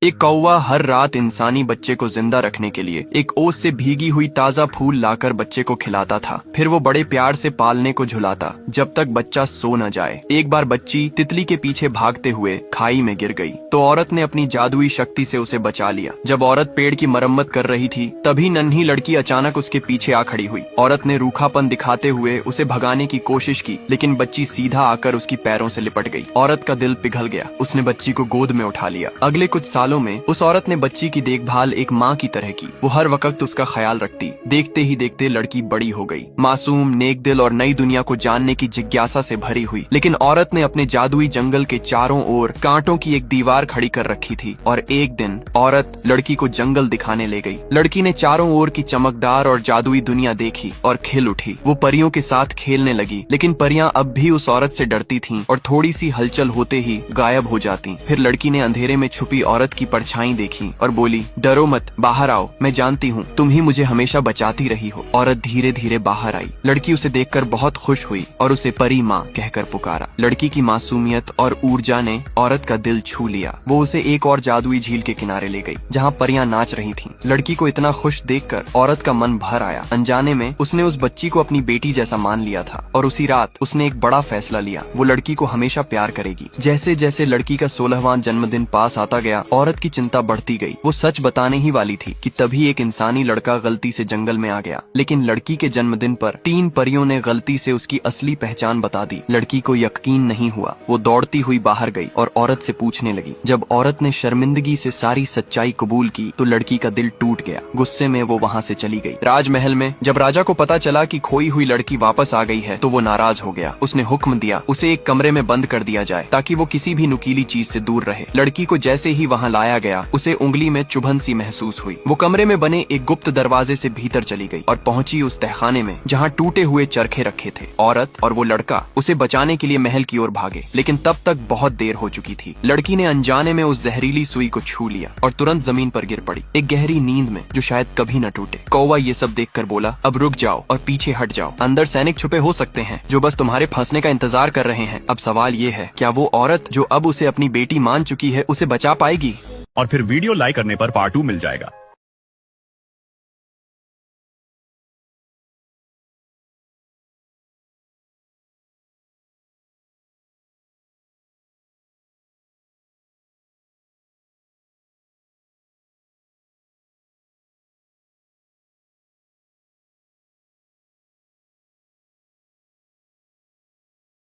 एक कौवा हर रात इंसानी बच्चे को जिंदा रखने के लिए एक ओस से भीगी हुई ताजा फूल लाकर बच्चे को खिलाता था। फिर वो बड़े प्यार से पालने को झुलाता जब तक बच्चा सो न जाए। एक बार बच्ची तितली के पीछे भागते हुए खाई में गिर गई तो औरत ने अपनी जादुई शक्ति से उसे बचा लिया। जब औरत पेड़ की मरम्मत कर रही थी तभी नन्ही लड़की अचानक उसके पीछे आ खड़ी हुई। औरत ने रूखापन दिखाते हुए उसे भगाने की कोशिश की, लेकिन बच्ची सीधा आकर उसकी पैरों से लिपट गई। औरत का दिल पिघल गया। उसने बच्ची को गोद में उठा लिया। अगले कुछ सालों में उस औरत ने बच्ची की देखभाल एक माँ की तरह की। वो हर वक्त उसका ख्याल रखती। देखते ही देखते लड़की बड़ी हो गई, मासूम, नेक दिल और नई दुनिया को जानने की जिज्ञासा से भरी हुई। लेकिन औरत ने अपने जादुई जंगल के चारों ओर कांटों की एक दीवार खड़ी कर रखी थी और एक दिन औरत लड़की को जंगल दिखाने ले गई। लड़की ने चारों ओर की चमकदार और जादुई दुनिया देखी और खिल उठी। वो परियों के साथ खेलने लगी, लेकिन परियां अब भी उस औरत से डरती थीं और थोड़ी सी हलचल होते ही गायब हो जाती। फिर लड़की ने अंधेरे में छुपी औरत की परछाई देखी और बोली, डरो मत, बाहर आओ, मैं जानती हूँ तुम ही मुझे हमेशा बचाती रही हो। औरत धीरे धीरे बाहर आई। लड़की उसे देखकर बहुत खुश हुई और उसे परी माँ कहकर पुकारा। लड़की की मासूमियत और ऊर्जा ने औरत का दिल छू लिया। वो उसे एक और जादुई झील के किनारे ले गई जहाँ परियां नाच रही थीं। लड़की को इतना खुश देखकर औरत का मन भर आया। अनजाने में उसने उस बच्ची को अपनी बेटी जैसा मान लिया था और उसी रात उसने एक बड़ा फैसला लिया। वो लड़की को हमेशा प्यार करेगी। जैसे जैसे लड़की का 16वां जन्मदिन पास आता गया, औरत की चिंता बढ़ती गई। वो सच बताने ही वाली थी कि तभी एक इंसानी लड़का गलती से जंगल में आ गया। लेकिन लड़की के जन्मदिन पर 3 परियों ने गलती से उसकी असली पहचान बता दी। लड़की को यकीन नहीं हुआ। वो दौड़ती हुई बाहर गई और औरत से पूछने लगी। जब औरत ने शर्मिंदगी से सारी सच्चाई कबूल की तो लड़की का दिल टूट गया। गुस्से में वो वहाँ से चली गई। राजमहल में जब राजा को पता चला कि खोई हुई लड़की वापस आ गई है तो वो नाराज हो गया। उसने हुक्म दिया उसे एक कमरे में बंद कर दिया जाए ताकि वो किसी भी नुकीली चीज से दूर रहे। लड़की को जैसे ही वहाँ लाया गया उसे उंगली में चुभन सी महसूस हुई। वो कमरे में बने एक गुप्त दरवाजे से भीतर चली गई और पहुंची उस तहखाने में जहाँ टूटे हुए चरखे रखे थे। औरत और वो लड़का उसे बचाने के लिए महल की ओर भागे, लेकिन तब तक बहुत देर हो चुकी थी। लड़की ने अनजाने में उस जहरीली सुई को छू लिया और तुरंत जमीन पर गिर पड़ी, एक गहरी नींद में जो शायद कभी न टूटे। कौवा ये सब देखकर बोला, अब रुक जाओ और पीछे हट जाओ। अंदर सैनिक छुपे हो सकते हैं जो बस तुम्हारे फंसने का इंतजार कर रहे हैं। अब सवाल ये है, क्या वो औरत जो अब उसे अपनी बेटी मान चुकी है उसे बचा पाएगी? और फिर वीडियो लाइक करने पर पार्ट 2 मिल जाएगा।